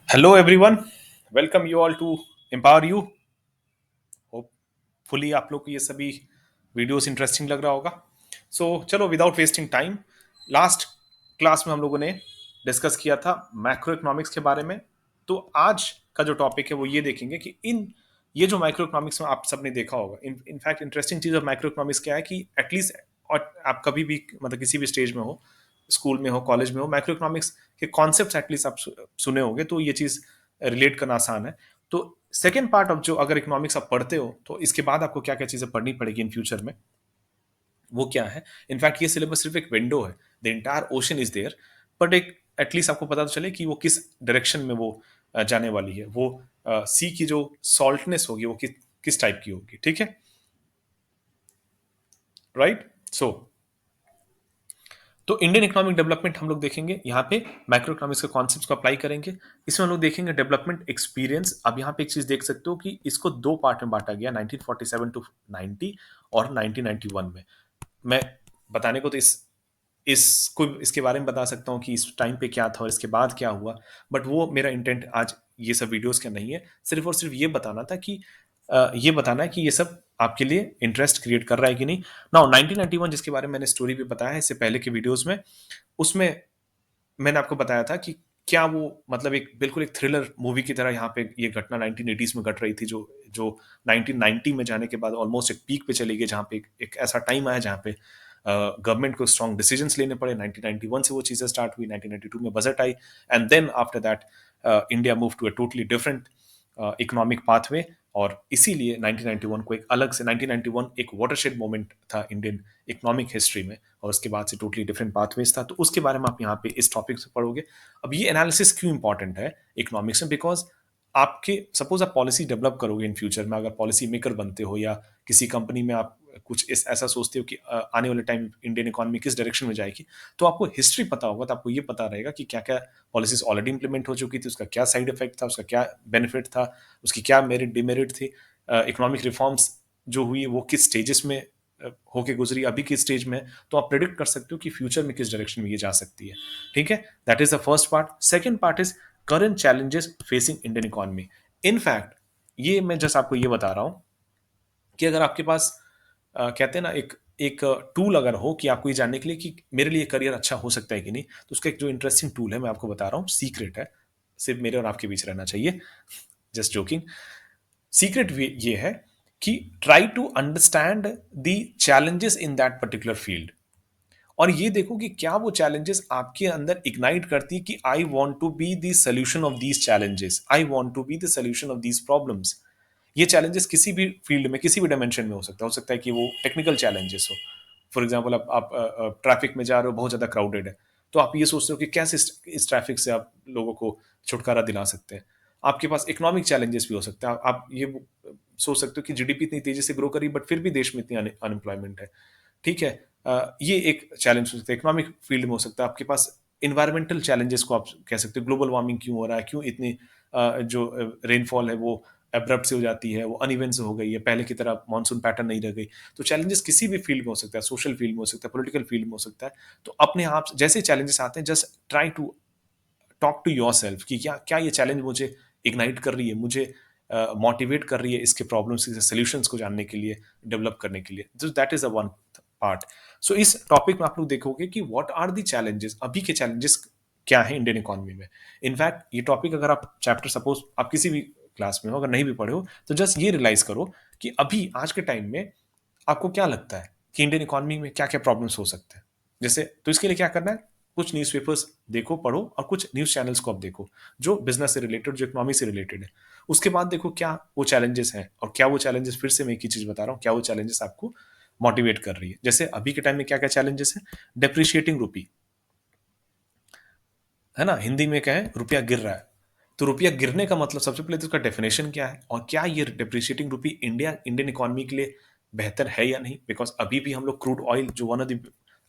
Hello everyone, welcome you all to empower you. Hopefully आप लोग को ये सभी वीडियोस इंटरेस्टिंग लग रहा होगा। चलो without wasting time, last class में हम लोगों ने डिस्कस किया था मैक्रो इकोनॉमिक्स के बारे में। तो आज का जो टॉपिक है वो ये देखेंगे कि इन ये जो माइक्रो इकोनॉमिक्स में आप सबने देखा होगा, in fact interesting cheese of micro economics क्या है कि एटलीस्ट, और आप कभी भी मतलब किसी भी स्टेज में हो, स्कूल में हो, कॉलेज में हो, माइक्रो इकोनॉमिक्स के कॉन्सेप्ट एटलीस्ट आप सुने होंगे, तो ये चीज़ रिलेट करना आसान है। तो सेकेंड पार्ट ऑफ जो अगर इकोनॉमिक्स आप पढ़ते हो तो इसके बाद आपको क्या क्या चीज़ें पढ़नी पड़ेगी इन फ्यूचर में, वो क्या है। इनफैक्ट ये सिलेबस सिर्फ एक विंडो है, the entire ocean is there, but एक एटलीस्ट आपको पता तो चले कि वो किस डायरेक्शन में वो जाने वाली है। वो सी की जो सॉल्टनेस होगी वो किस टाइप की होगी, ठीक है, राइट। सो तो इंडियन इकोनॉमिक डेवलपमेंट हम लोग देखेंगे, यहाँ पे माइक्रो इकोनॉमिक्स के कॉन्सेप्ट्स को अप्लाई करेंगे। इसमें हम लोग देखेंगे डेवलपमेंट एक्सपीरियंस। अब यहाँ पे एक चीज देख सकते हो कि इसको दो पार्ट में बांटा गया, 1947 टू 90 और 1991 में। मैं बताने को तो इसको इसके बारे में बता सकता हूँ कि इस टाइम पे क्या था और इसके बाद क्या हुआ, बट वो मेरा इंटेंट आज ये सब वीडियोस का नहीं है। सिर्फ और सिर्फ ये बताना था कि ये बताना है कि ये सब आपके लिए इंटरेस्ट क्रिएट कर रहा है कि नहीं। नाउ 1991 जिसके बारे में मैंने स्टोरी भी बताया है इससे पहले के वीडियोस में, उसमें मैंने आपको बताया था कि क्या वो मतलब एक बिल्कुल एक थ्रिलर मूवी की तरह यहाँ पे ये घटना 1980s में घट रही थी, जो जो 1990 में जाने के बाद ऑलमोस्ट एक पीक पे चली गई, जहाँ पे एक ऐसा टाइम आया जहाँ पे गवर्नमेंट को स्ट्रॉन्ग डिसीजंस लेने पड़े। 1991 से वो चीज़ें स्टार्ट हुई, 1992 में बजट आई, and then after that India move to a totally different economic pathway. और इसीलिए 1991 को एक अलग से 1991 एक वाटरशेड मोमेंट था इंडियन इकोनॉमिक हिस्ट्री में, और उसके बाद से टोटली डिफरेंट पाथवेज था। तो उसके बारे में आप यहाँ पे इस टॉपिक से पढ़ोगे। अब ये एनालिसिस क्यों इंपॉर्टेंट है इकोनॉमिक्स में, बिकॉज आपके सपोज आप पॉलिसी डेवलप करोगे इन फ्यूचर में, अगर पॉलिसी मेकर बनते हो या किसी कंपनी में आप कुछ ऐसा सोचते हो कि आने वाले टाइम इंडियन इकोनॉमी किस डायरेक्शन में जाएगी, तो आपको हिस्ट्री पता होगा, तो आपको ये पता रहेगा कि क्या क्या पॉलिसीज ऑलरेडी इंप्लीमेंट हो चुकी थी, उसका क्या साइड इफेक्ट था, उसका क्या बेनिफिट था, उसकी क्या मेरिट डिमेरिट थी, इकोनॉमिक रिफॉर्म्स जो हुई वो किस स्टेजेस में होके गुजरी, अभी किस स्टेज में। तो आप प्रेडिक्ट कर सकते हो कि फ्यूचर में किस डायरेक्शन में ये जा सकती है, ठीक है। That is the first part. Second part is current challenges facing Indian economy. In fact ये मैं जस्ट आपको ये बता रहा हूं कि अगर आपके पास कहते हैं ना एक एक टूल अगर हो कि आपको ये जानने के लिए कि मेरे लिए करियर अच्छा हो सकता है कि नहीं, तो उसका एक जो इंटरेस्टिंग टूल है मैं आपको बता रहा हूँ, सीक्रेट है, सिर्फ मेरे और आपके बीच रहना चाहिए, जस्ट जोकिंग। सीक्रेट ये है कि try to understand the challenges in that particular field, और ये देखो कि क्या वो चैलेंजेस आपके अंदर इग्नाइट करती है कि I want to be the solution of these challenges, I want to be the solution of these problems. ये चैलेंजेस किसी भी फील्ड में किसी भी डायमेंशन में हो सकता है कि वो टेक्निकल चैलेंजेस हो। फॉर एग्जाम्पल आप ट्रैफिक में जा रहे हो, बहुत ज़्यादा क्राउडेड है, तो आप ये सोचते हो कि कैसे इस ट्रैफिक से आप लोगों को छुटकारा दिला सकते हैं। आपके पास इकोनॉमिक चैलेंजेस भी हो सकते हैं, आप ये सोच सकते हो कि जीडीपी इतनी तेजी से ग्रो करी बट फिर भी देश में इतनी अनएम्प्लॉयमेंट है, ठीक है। ये एक चैलेंज हो सकता है, इकोनॉमिक फील्ड में हो सकता है। आपके पास इन्वायरमेंटल चैलेंजेस को आप कह सकते हो, ग्लोबल वार्मिंग क्यों हो रहा है, क्यों इतनी जो रेनफॉल है वो एब्रप्ट से हो जाती है, वो अनइवन से हो गई है, पहले की तरह मानसून पैटर्न नहीं रह गई। तो चैलेंजेस किसी भी फील्ड में हो सकता है, सोशल फील्ड में हो सकता है, पॉलिटिकल फील्ड में हो सकता है। तो अपने आप जैसे चैलेंजेस आते हैं, just try to talk to yourself कि क्या क्या ये चैलेंज मुझे इग्नाइट कर रही है, मुझे मोटिवेट कर रही है इसके प्रॉब्लम्स के सॉल्यूशंस को जानने के लिए, डेवलप करने के लिए। That is a one part. So इस टॉपिक में आप लोग देखोगे कि व्हाट आर द चैलेंजेस, अभी के चैलेंजेस क्या है इंडियन इकोनॉमी में। इनफैक्ट ये टॉपिक अगर आप चैप्टर सपोज आप किसी भी क्लास में हो, अगर नहीं भी पढ़े हो, तो जस्ट ये रियलाइज करो कि अभी आज के टाइम में आपको क्या लगता है कि इंडियन इकोनॉमी में क्या क्या प्रॉब्लम्स हो सकते हैं। जैसे तो इसके लिए क्या करना है, कुछ न्यूज़पेपर्स देखो, पढ़ो, और कुछ न्यूज़ चैनल्स को आप देखो जो बिजनेस से रिलेटेड, जो इकोनॉमी से रिलेटेड है। उसके बाद देखो क्या वो चैलेंजेस हैं, और क्या वो चैलेंजेस, फिर से मैं एक ही चीज़ बता रहा हूँ, क्या वो चैलेंजेस आपको मोटिवेट कर रही है। जैसे अभी के टाइम में क्या क्या चैलेंजेस है, डेप्रिशिएटिंग रूपी, है ना, हिंदी में क्या है, रुपया गिर रहा है। तो रुपया गिरने का मतलब सबसे पहले तो उसका डेफिनेशन क्या है, और क्या ये डिप्रिशिएटिंग रूपी इंडियन इकोनॉमी के लिए बेहतर है या नहीं। बिकॉज अभी भी हम लोग क्रूड ऑयल जो वन ऑफ द,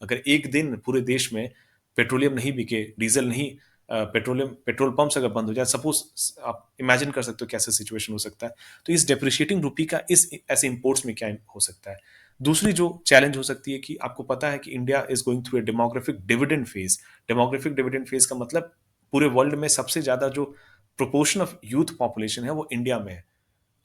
अगर एक दिन पूरे देश में पेट्रोलियम नहीं बिके, डीजल नहीं, पेट्रोल पंप्स अगर बंद हो जाए, सपोज, आप इमेजिन कर सकते हो कैसा सिचुएशन हो सकता है। तो इस डेप्रिशिएटिंग रूपी का इस ऐसे इंपोर्ट्स में क्या हो सकता है। दूसरी जो चैलेंज हो सकती है कि आपको पता है कि India is going through a demographic dividend phase. Demographic dividend phase का मतलब पूरे वर्ल्ड में सबसे ज्यादा जो प्रोपोर्शन ऑफ यूथ पॉपुलेशन है वो इंडिया में है।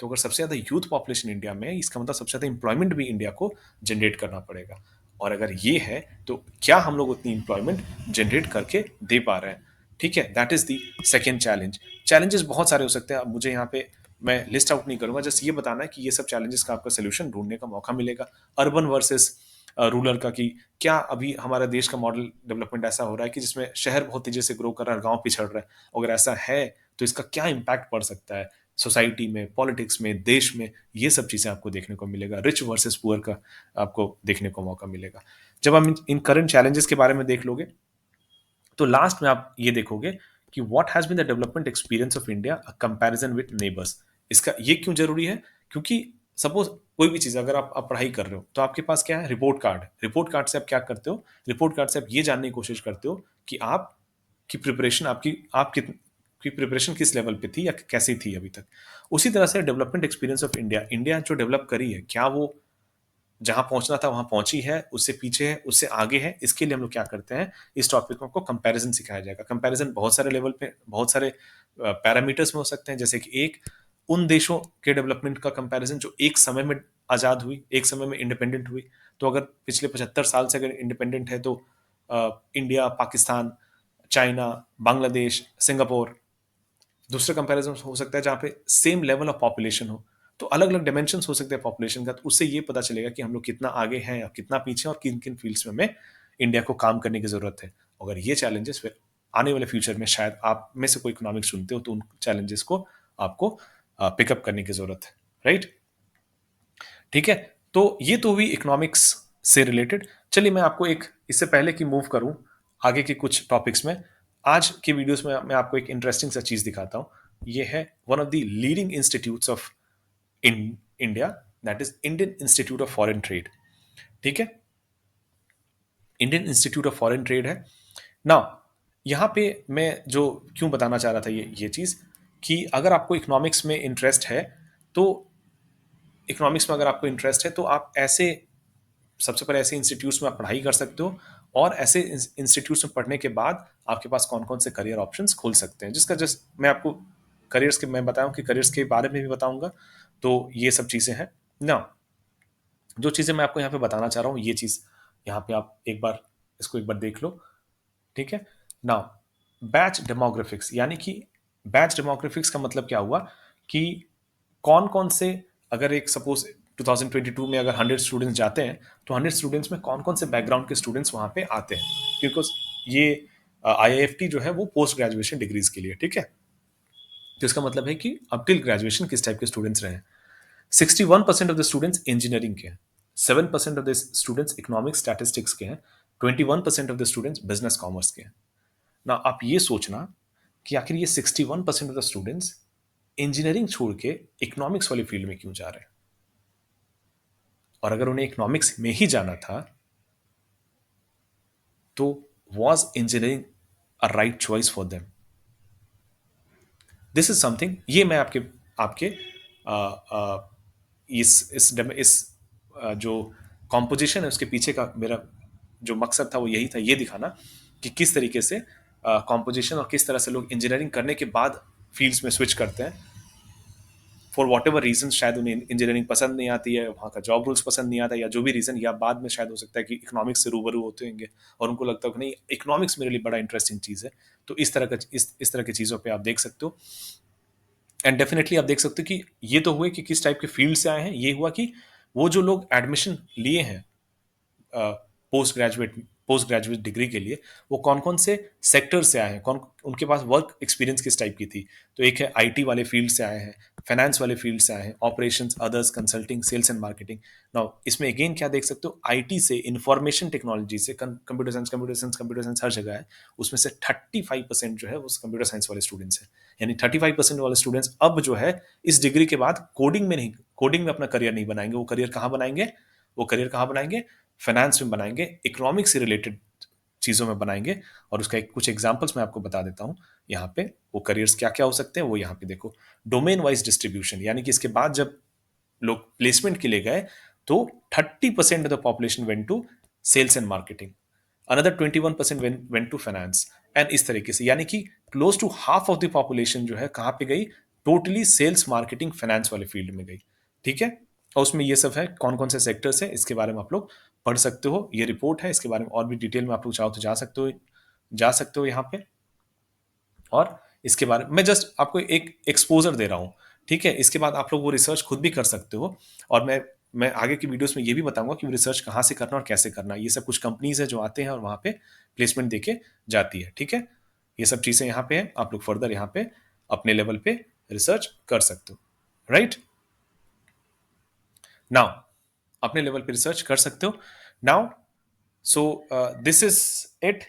तो अगर सबसे ज्यादा यूथ पॉपुलेशन इंडिया में है, इसका मतलब सबसे ज्यादा इंप्लॉयमेंट भी इंडिया को जनरेट करना पड़ेगा। और अगर ये है तो क्या हम लोग उतनी इंप्लॉयमेंट जनरेट करके दे पा रहे हैं? ठीक है, that is the second challenge. Challenges बहुत सारे हो सकते हैं, अब मुझे यहाँ पे मैं लिस्ट आउट नहीं करूंगा, जस्ट ये बताना है कि ये सब चैलेंजेस का आपका सोल्यूशन ढूंढने का मौका मिलेगा। अर्बन वर्सेस रूरल का, कि क्या अभी हमारा देश का मॉडल डेवलपमेंट ऐसा हो रहा है कि जिसमें शहर बहुत तेजी से ग्रो कर रहा है और गांव पिछड़ रहा है? अगर ऐसा है तो इसका क्या इम्पैक्ट पड़ सकता है सोसाइटी में, पॉलिटिक्स में, देश में? ये सब चीजें आपको देखने को मिलेगा। रिच वर्सेस पुअर का आपको देखने को मौका मिलेगा। जब हम इन करंट चैलेंजेस के बारे में देख लोगे तो लास्ट में आप ये देखोगे कि what has been the development experience of India a comparison with neighbours. इसका ये क्यों जरूरी है? क्योंकि सपोज कोई भी चीज अगर आप पढ़ाई कर रहे हो तो आपके पास क्या है? Report card. रिपोर्ट कार्ड से आप क्या करते हो? रिपोर्ट कार्ड से आप ये जानने की कोशिश करते हो कि आप की प्रिपरेशन आप की प्रिपरेशन किस लेवल पे थी या कैसी थी अभी तक। उसी तरह से development experience of India, India जो डेवलप करी है, क्या वो जहां पहुंचना था वहां पहुंची है, उससे पीछे है, उससे आगे है? इसके लिए हम लोग क्या करते हैं, इस टॉपिक में आपको कंपैरिजन सिखाया जाएगा। कंपैरिजन बहुत सारे लेवल पे, बहुत सारे पैरामीटर्स में हो सकते हैं, जैसे कि एक उन देशों के डेवलपमेंट का कंपैरिजन जो एक समय में आजाद हुई, एक समय में इंडिपेंडेंट हुई। तो अगर पिछले 75 साल से अगर इंडिपेंडेंट है तो India, Pakistan, China, Bangladesh, Singapore. दूसरा कंपैरिजन हो सकता है जहाँ पे सेम लेवल ऑफ पॉपुलेशन हो, तो अलग अलग डायमेंशन हो सकते हैं पॉपुलेशन का, तो उससे ये पता चलेगा कि हम लोग कितना आगे हैं या कितना पीछे हैं और किन किन फील्ड्स में हमें इंडिया को काम करने की जरूरत है। अगर ये चैलेंजेस फिर आने वाले फ्यूचर में शायद आप में से कोई इकोनॉमिक्स सुनते हो तो उन चैलेंजेस को आपको पिकअप करने की जरूरत है। राइट, ठीक है। तो ये तो हुई इकोनॉमिक्स से रिलेटेड। चलिए मैं आपको एक, इससे पहले कि मूव करूं आगे के कुछ टॉपिक्स में, आज के वीडियोस में मैं आपको एक इंटरेस्टिंग सा चीज दिखाता हूं। ये है one of the leading institutes of in India, that is Indian institute of foreign trade. ठीक है, Indian institute of foreign trade है ना। यहाँ पे मैं जो क्यों बताना चाह रहा था ये चीज, कि अगर आपको इकोनॉमिक्स में इंटरेस्ट है तो इकोनॉमिक्स में अगर आपको इंटरेस्ट है तो आप ऐसे, सबसे पहले ऐसे इंस्टीट्यूट्स में आप पढ़ाई कर सकते हो, और ऐसे इंस्टीट्यूट्स में पढ़ने के बाद आपके पास कौन कौन से करियर ऑप्शंस खुल सकते हैं, जिसका जस्ट मैं आपको करियर्स के मैं बताऊं कि करियर्स के बारे में भी बताऊंगा। तो ये सब चीज़ें हैं ना, जो चीज़ें मैं आपको यहाँ पे बताना चाह रहा हूँ, ये चीज़ यहाँ पे आप एक बार इसको एक बार देख लो। ठीक है ना, बैच डेमोग्राफिक्स, यानी कि बैच डेमोग्राफिक्स का मतलब क्या हुआ कि कौन कौन से, अगर एक सपोज 2022 में अगर 100 स्टूडेंट्स जाते हैं तो 100 स्टूडेंट्स में कौन कौन से बैकग्राउंड के स्टूडेंट्स वहां पे आते हैं, बिकॉज ये आईआईएफटी जो है वो पोस्ट ग्रेजुएशन डिग्रीज के लिए। ठीक है, तो इसका मतलब है कि अब टिल ग्रेजुएशन किस टाइप के स्टूडेंट्स रहे। 61% ऑफ द स्टूडेंट्स इंजीनियरिंग के हैं, 7% of the students economics statistics के हैं, 21% of the students business commerce के हैं ना। आप ये सोचना कि आखिर ये 61% ऑफ द स्टूडेंट्स इंजीनियरिंग छोड़ के इकोनॉमिक्स वाली फील्ड में क्यों जा रहे हैं, और अगर उन्हें इकोनॉमिक्स में ही जाना था तो was engineering a right choice for them? This is something, ये मैं आपके आपके आ, आ, इस जो कॉम्पोजिशन है उसके पीछे का मेरा जो मकसद था वो यही था, ये दिखाना कि किस तरीके से कॉम्पोजिशन और किस तरह से लोग इंजीनियरिंग करने के बाद फील्ड्स में स्विच करते हैं फॉर वॉट एवर रीजन। शायद उन्हें इंजीनियरिंग पसंद नहीं आती है, वहाँ का जॉब रूल्स पसंद नहीं आता, या जो भी रीजन, या बाद में शायद हो सकता है कि इकोनॉमिक्स से रूबरू होते होंगे और उनको लगता है कि नहीं, इकोनॉमिक्स मेरे लिए बड़ा इंटरेस्टिंग चीज़ है। तो इस तरह की चीज़ों पर आप देख सकते हो। एंड डेफिनेटली आप देख सकते हो कि ये तो हुए कि किस टाइप के फील्ड से आए हैं, ये हुआ कि वो जो लोग एडमिशन लिए हैं पोस्ट ग्रेजुएट डिग्री के लिए, वो कौन कौन से सेक्टर से आए हैं, कौन उनके पास वर्क एक्सपीरियंस किस टाइप की थी। तो एक है आईटी वाले फील्ड से आए हैं, फाइनेंस वाले फील्ड से आए हैं, operations, others, consulting, sales and marketing. Now इसमें अगेन क्या देख सकते हो, आईटी से, इंफॉर्मेशन टेक्नोलॉजी से, कंप्यूटर साइंस हर जगह है, उसमें से 35% जो है वो कंप्यूटर साइंस वाले स्टूडेंट्स हैं। यानी 35% वाले स्टूडेंट्स अब जो है इस डिग्री के बाद कोडिंग में अपना करियर नहीं बनाएंगे। वो करियर कहाँ बनाएंगे? वो करियर कहाँ बनाएंगे? फाइनेंस में बनाएंगे, इकोनॉमिक्स से रिलेटेड चीज़ों में बनाएंगे। और उसका कुछ एग्जांपल्स मैं आपको बता देता हूँ यहाँ पे। वो करियर्स क्या क्या हो सकते हैं वो यहाँ पे देखो। डोमेन वाइज डिस्ट्रीब्यूशन, यानी कि इसके बाद जब लोग प्लेसमेंट के लिए गए तो 30% of the population went to sales and marketing, another 21% went to finance, and इस तरीके से, यानी कि close to half of the population जो है कहाँ पे गई, टोटली सेल्स मार्केटिंग फाइनेंस वाले फील्ड में गई। ठीक है, और उसमें ये सब है, कौन कौन से सेक्टर्स है इसके बारे में आप लोग पढ़ सकते हो, ये रिपोर्ट है, इसके बारे में और भी डिटेल में आप लोग चाहो तो जा सकते हो यहाँ पे। और इसके बारे में मैं जस्ट आपको एक एक्सपोजर दे रहा हूँ। ठीक है, इसके बाद आप लोग वो रिसर्च खुद भी कर सकते हो, और मैं आगे की वीडियोस में ये भी बताऊंगा कि वो रिसर्च कहाँ से करना और कैसे करना। ये सब कुछ कंपनीज है जो आते हैं और वहाँ पे प्लेसमेंट देके जाती है। ठीक है, ये सब चीज़ें यहाँ पे है, आप लोग फर्दर यहाँ पे अपने लेवल पे रिसर्च कर सकते हो। राइट, नाउ अपने लेवल पे रिसर्च कर सकते हो। Now so this is it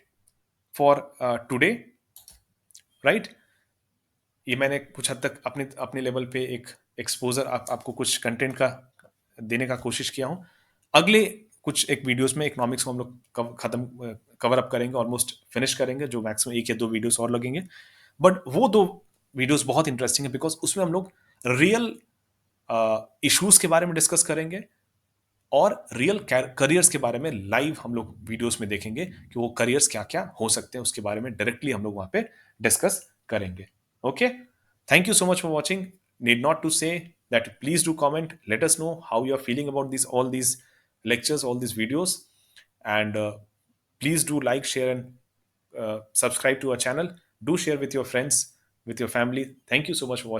for today. Right, ये मैंने कुछ हद तक अपने अपने लेवल पे एक एक्सपोजर आपको कुछ कंटेंट का देने का कोशिश किया हूँ। अगले कुछ एक वीडियोस में इकोनॉमिक्स को हम लोग खत्म कवर अप करेंगे, ऑलमोस्ट फिनिश करेंगे, जो मैक्सिमम 1 या 2 वीडियोस और लगेंगे। बट वो 2 वीडियोस बहुत इंटरेस्टिंग है, बिकॉज उसमें हम लोग रियल इश्यूज के बारे में डिस्कस करेंगे और रियल करियर्स के बारे में लाइव हम लोग वीडियोस में देखेंगे कि वो करियर्स क्या क्या हो सकते हैं, उसके बारे में डायरेक्टली हम लोग वहां पे डिस्कस करेंगे। Okay, thank you so much for watching. Need not to say that please do comment, let us know how you are feeling about this all these lectures, all these videos, and please do like, share, and subscribe to our channel. Do share with your friends, with your family. Thank you so much for watching.